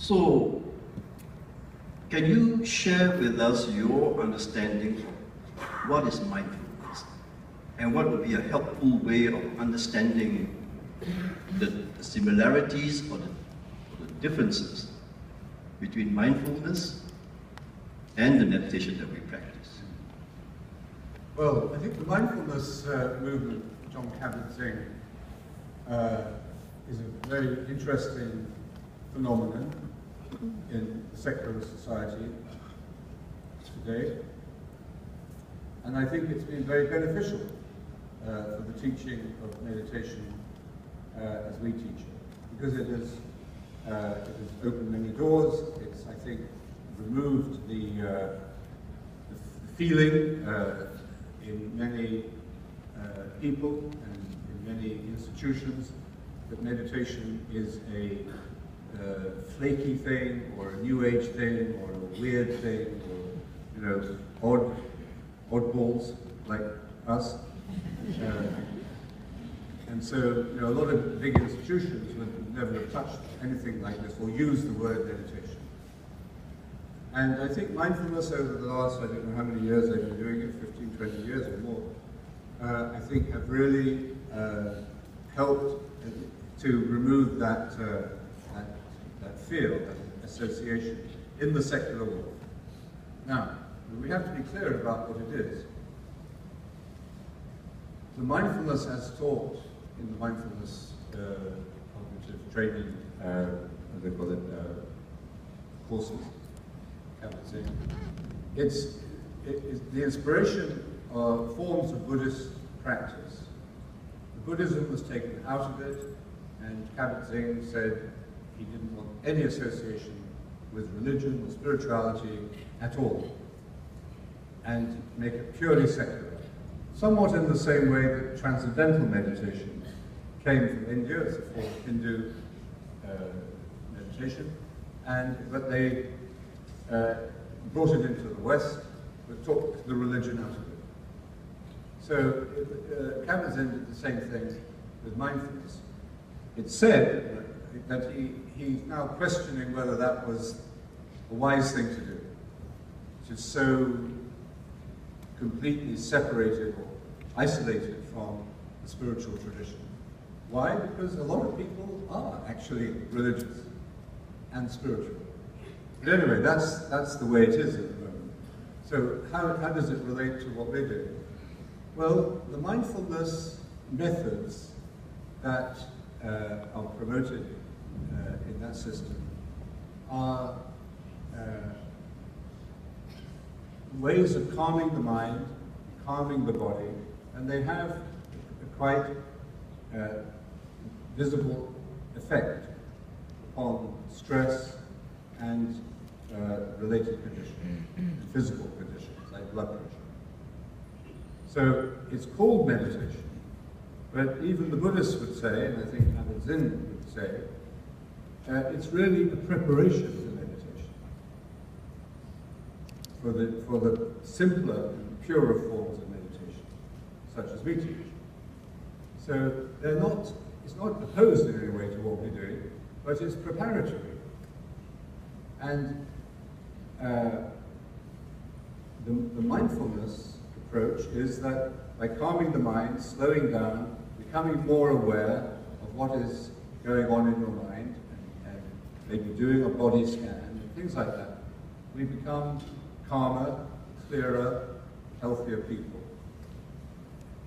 So, can you share with us your understanding of what is mindfulness? And what would be a helpful way of understanding the similarities or the differences between mindfulness and the meditation that we practice? Well, I think the mindfulness movement, John Kabat-Zinn, is a very interesting phenomenon in the secular society today. And I think it's been very beneficial for the teaching of meditation as we teach it, because it has opened many doors. It's, I think, removed the feeling in many people and in many institutions that meditation is a flaky thing, or a new age thing, or a weird thing, or oddballs like us. And so, a lot of big institutions would never have touched anything like this or used the word meditation. And I think mindfulness over the last, I don't know how many years they've been doing it, 15, 20 years or more, I think have really helped to remove that fear, that association in the secular world. Now, we have to be clear about what it is. The mindfulness as taught in the mindfulness cognitive training, as they call it, courses, it's the inspiration of forms of Buddhist practice. The Buddhism was taken out of it, and Kabat-Zinn said he didn't want any association with religion or spirituality at all, and make it purely secular. Somewhat in the same way that transcendental meditation came from India as a form of Hindu meditation, but they brought it into the West, but took the religion out of it. So Kabat-Zinn did the same thing with mindfulness. It's said that he's now questioning whether that was a wise thing to do, to so completely separated or isolated from the spiritual tradition. Why? Because a lot of people are actually religious and spiritual. But anyway, that's the way it is at the moment. So how does it relate to what we're doing? Well, the mindfulness methods that are promoted in that system are ways of calming the mind, calming the body, and they have a quite visible effect upon stress and related conditions, physical conditions like blood pressure. So it's called meditation, but even the Buddhists would say, and I think Kabat-Zinn would say, it's really a preparation for meditation, for the simpler and purer forms of meditation, such as we teach. So it's not opposed in any way to what we're doing, but it's preparatory. And the mindfulness approach is that by calming the mind, slowing down, becoming more aware of what is going on in your mind, and maybe doing a body scan and things like that, we become calmer, clearer, healthier people.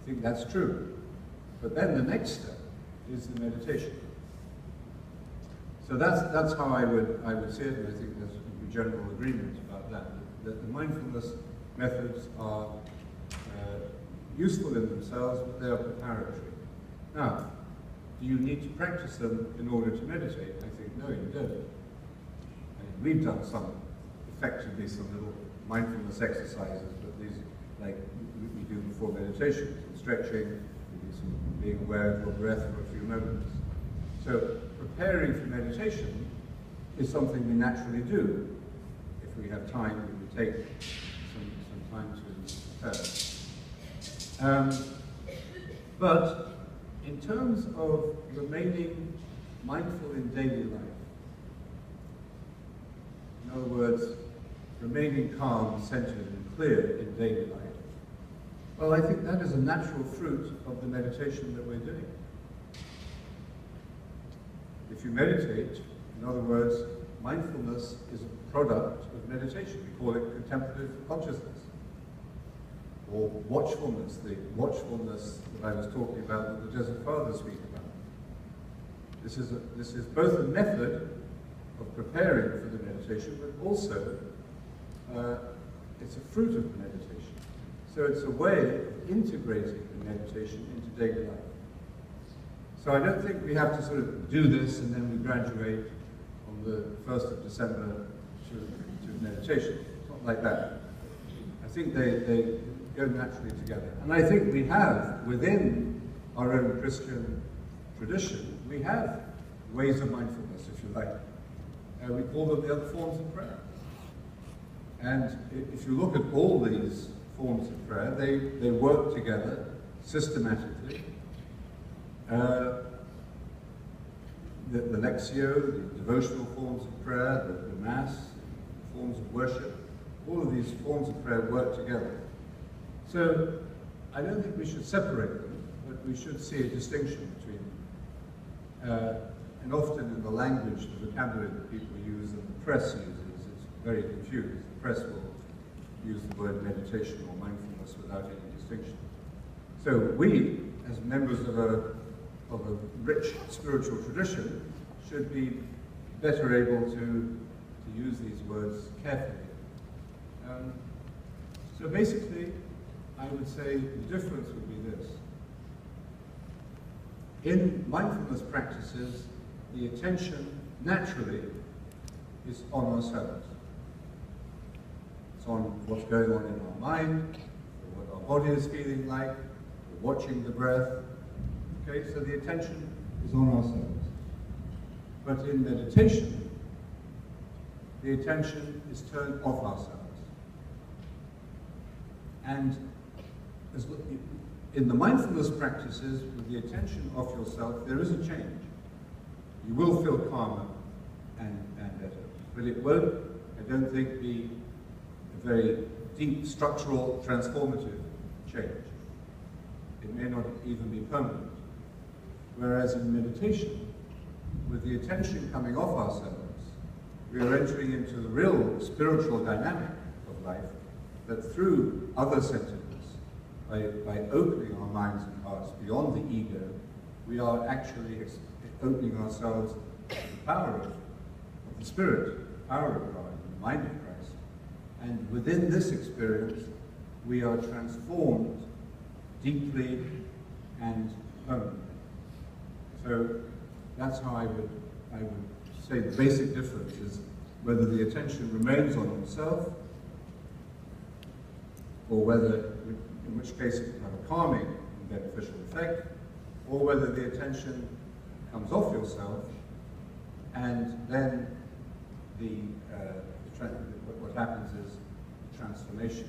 I think that's true. But then the next step is the meditation. So that's how I would see it, and I think there's a general agreement about that the mindfulness methods are useful in themselves, but they are preparatory. Now, do you need to practice them in order to meditate? I think no, you don't. I mean, we've done effectively some little mindfulness exercises, but these, like we do before meditation, some stretching, maybe some being aware of your breath for a few moments. So preparing for meditation is something we naturally do. If we have time, we would take some time to prepare. But in terms of remaining mindful in daily life, In other words, remaining calm, centered, and clear in daily life. Well, I think that is a natural fruit of the meditation that we're doing. If you meditate, in other words, mindfulness is a product of meditation. We call it contemplative consciousness, or watchfulness, the watchfulness that I was talking about that the Desert Fathers speak about. This is both a method of preparing for the meditation, but also it's a fruit of the meditation. So it's a way of integrating the meditation into daily life. So I don't think we have to sort of do this and then we graduate on the 1st of December to meditation. It's not like that. I think they go naturally together. And I think we have, within our own Christian tradition, we have ways of mindfulness, if you like. We call them the other forms of prayer. And if you look at all these forms of prayer, they work together systematically. The Lectio, the devotional forms of prayer, the Mass, the forms of worship, all of these forms of prayer work together. So I don't think we should separate them, but we should see a distinction between them. And often in the language, the vocabulary that people use and the press uses, it's very confused. The press will use the word meditation or mindfulness without any distinction. So we, as members of a rich spiritual tradition, should be better able to use these words carefully. So basically, I would say the difference would be this. In mindfulness practices, the attention naturally is on ourselves. It's on what's going on in our mind, or what our body is feeling like, or watching the breath. Okay, so the attention is on ourselves. But in meditation, the attention is turned off ourselves. And in the mindfulness practices, with the attention off yourself, there is a change. You will feel calmer and better. But it won't, I don't think, be a very deep, structural, transformative change. It may not even be permanent. Whereas in meditation, with the attention coming off ourselves, we are entering into the real spiritual dynamic of life, that through other-centeredness, by opening our minds and hearts beyond the ego, we are actually opening ourselves to the power of the Spirit, the power of God, the mind of Christ. And within this experience, we are transformed deeply and permanently. So that's how I would say the basic difference is whether the attention remains on oneself, or whether, in which case it can have a calming and beneficial effect, or whether the attention comes off yourself, and then what happens is the transformation.